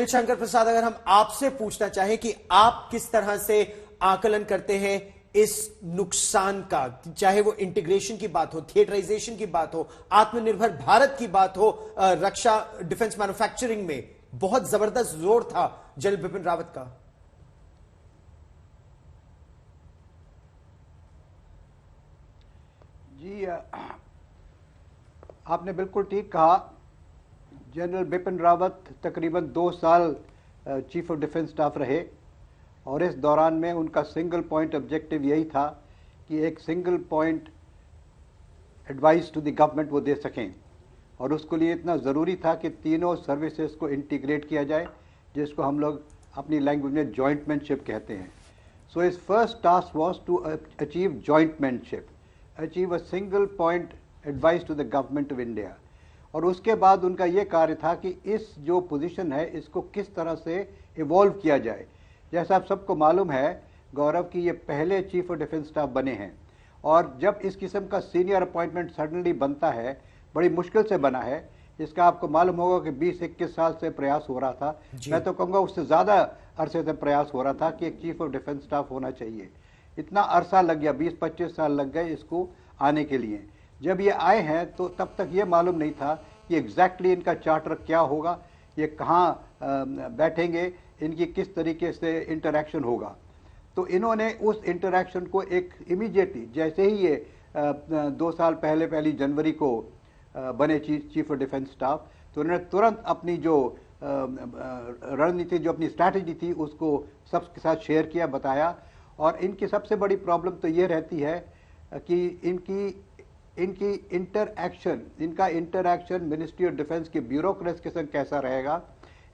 General Shankar Prasad, अगर हम आपसे पूछना चाहें कि आप किस तरह से आकलन करते हैं इस नुकसान का, चाहे वो इंटीग्रेशन की बात हो, थिएटराइजेशन की बात हो, आत्मनिर्भर भारत की बात हो, रक्षा डिफेंस मैन्युफैक्चरिंग में बहुत जबरदस्त जोर था जनरल बिपिन रावत का। जी, आपने बिल्कुल ठीक कहा। जनरल बिपिन रावत तकरीबन 2 साल चीफ ऑफ डिफेंस स्टाफ रहे और इस दौरान में उनका सिंगल पॉइंट ऑब्जेक्टिव यही था कि एक single point advice to the government वो दे सकें, और उसके लिए इतना ज़रूरी था कि तीनों सर्विसेज को इंटीग्रेट किया जाए, जिसको हम लोग अपनी लैंग्वेज में जॉइंटमैनशिप कहते हैं। So his first task was to achieve jointmanship, achieve a single point advice to the government of India. और उसके बाद उनका ये कार्य था कि इस जो पोजीशन है इसको किस तरह से इवॉल्व किया जाए। जैसा आप सबको मालूम है गौरव की ये पहले चीफ ऑफ डिफेंस स्टाफ बने हैं, और जब इस किस्म का सीनियर अपॉइंटमेंट सडनली बनता है, बड़ी मुश्किल से बना है। इसका आपको मालूम होगा कि 20-21 साल से प्रयास हो रहा था, मैं तो कहूँगा उससे ज़्यादा अरसे से प्रयास हो रहा था कि एक चीफ ऑफ डिफेंस स्टाफ होना चाहिए। इतना अरसा लग गया, 20-25 साल लग गए इसको आने के लिए। जब ये आए हैं तो तब तक ये मालूम नहीं था कि एग्जैक्टली इनका चार्टर क्या होगा, ये कहाँ बैठेंगे, इनकी किस तरीके से इंटरेक्शन होगा। तो इन्होंने उस इंटरेक्शन को एक इमीडिएटली, जैसे ही ये 2 साल पहले 1 जनवरी को बने चीफ ऑफ डिफेंस स्टाफ, तो उन्होंने तुरंत अपनी जो रणनीति, जो अपनी स्ट्रैटेजी थी, उसको सबके साथ शेयर किया, बताया। और इनकी सबसे बड़ी प्रॉब्लम तो ये रहती है कि इनका इंटरएक्शन मिनिस्ट्री ऑफ डिफेंस के ब्यूरोक्रेट्स के साथ कैसा रहेगा,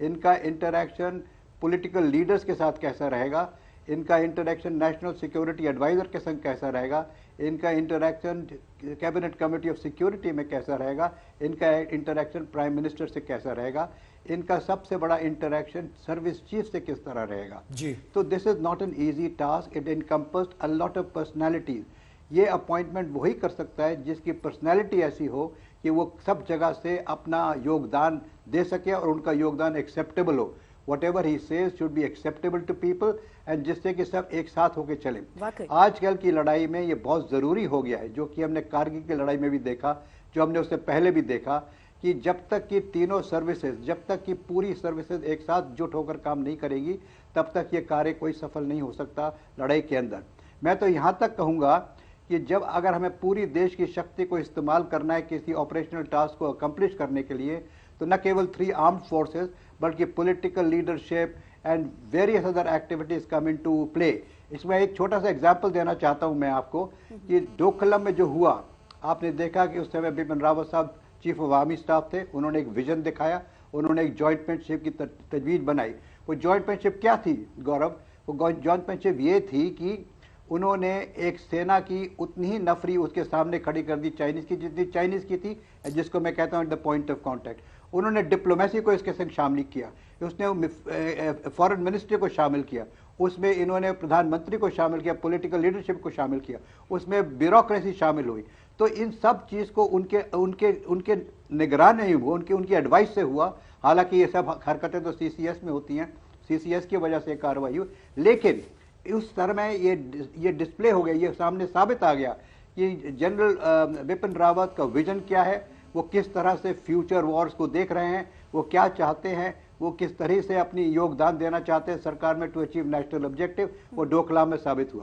इनका इंटरएक्शन पॉलिटिकल लीडर्स के साथ कैसा रहेगा, इनका इंटरएक्शन नेशनल सिक्योरिटी एडवाइजर के संग कैसा रहेगा, इनका interaction cabinet committee of security में कैसा रहेगा, इनका इंटरएक्शन प्राइम मिनिस्टर से कैसा रहेगा, इनका सबसे बड़ा इंटरएक्शन सर्विस चीफ से किस तरह रहेगा जी। तो this is not an easy task, it encompassed a lot of personalities. ये अपॉइंटमेंट वही कर सकता है जिसकी पर्सनैलिटी ऐसी हो कि वो सब जगह से अपना योगदान दे सके और उनका योगदान एक्सेप्टेबल हो। Whatever he says should be acceptable to people, and जिससे कि सब एक साथ होके चले। आजकल की लड़ाई में ये बहुत ज़रूरी हो गया है, जो कि हमने कारगिल की लड़ाई में भी देखा, जो हमने उससे पहले भी देखा, कि जब तक कि तीनों सर्विसेज, जब तक कि पूरी सर्विसेज एक साथ जुट होकर काम नहीं करेगी, तब तक ये कार्य कोई सफल नहीं हो सकता लड़ाई के अंदर। मैं तो यहाँ तक कहूँगा कि जब अगर हमें पूरी देश की शक्ति को इस्तेमाल करना है किसी ऑपरेशनल टास्क को अकम्प्लिश करने के लिए, तो न केवल 3 आर्म्ड फोर्सेस बल्कि political leadership and various other activities come in to play. इसमें एक छोटा सा एग्जांपल देना चाहता हूं मैं आपको कि डोकलम में जो हुआ, आपने देखा कि उस समय बिपिन रावत साहब चीफ ऑफ आर्मी स्टाफ थे, उन्होंने एक विजन दिखाया, उन्होंने एक जॉइंटमैनशिप की तजवीज़ बनाई। वो जॉइंटमैनशिप क्या थी गौरव? वो जॉइंटमैनशिप ये थी कि उन्होंने एक सेना की उतनी ही नफरी उसके सामने खड़ी कर दी चाइनीज की, जितनी चाइनीज की थी, जिसको मैं कहता हूँ द पॉइंट ऑफ कॉन्टैक्ट। उन्होंने डिप्लोमेसी को इसके संग शामिल किया, उसने फॉरेन मिनिस्ट्री को शामिल किया, उसमें इन्होंने प्रधानमंत्री को शामिल किया, पॉलिटिकल लीडरशिप को शामिल किया, उसमें ब्यूरोक्रेसी शामिल हुई। तो इन सब चीज़ को उनके निगरान नहीं हुआ, उनकी एडवाइस से हुआ। हालांकि ये सब हरकतें तो CCS में होती हैं, CCS की वजह से कार्रवाई हुई, लेकिन उस स्तर में ये डिस्प्ले हो गया, ये सामने साबित आ गया कि जनरल बिपिन रावत का विजन क्या है, वो किस तरह से फ्यूचर वॉर्स को देख रहे हैं, वो क्या चाहते हैं, वो किस तरह से अपनी योगदान देना चाहते हैं सरकार में टू अचीव नेशनल ऑब्जेक्टिव, वो डोकलाम में साबित हुआ।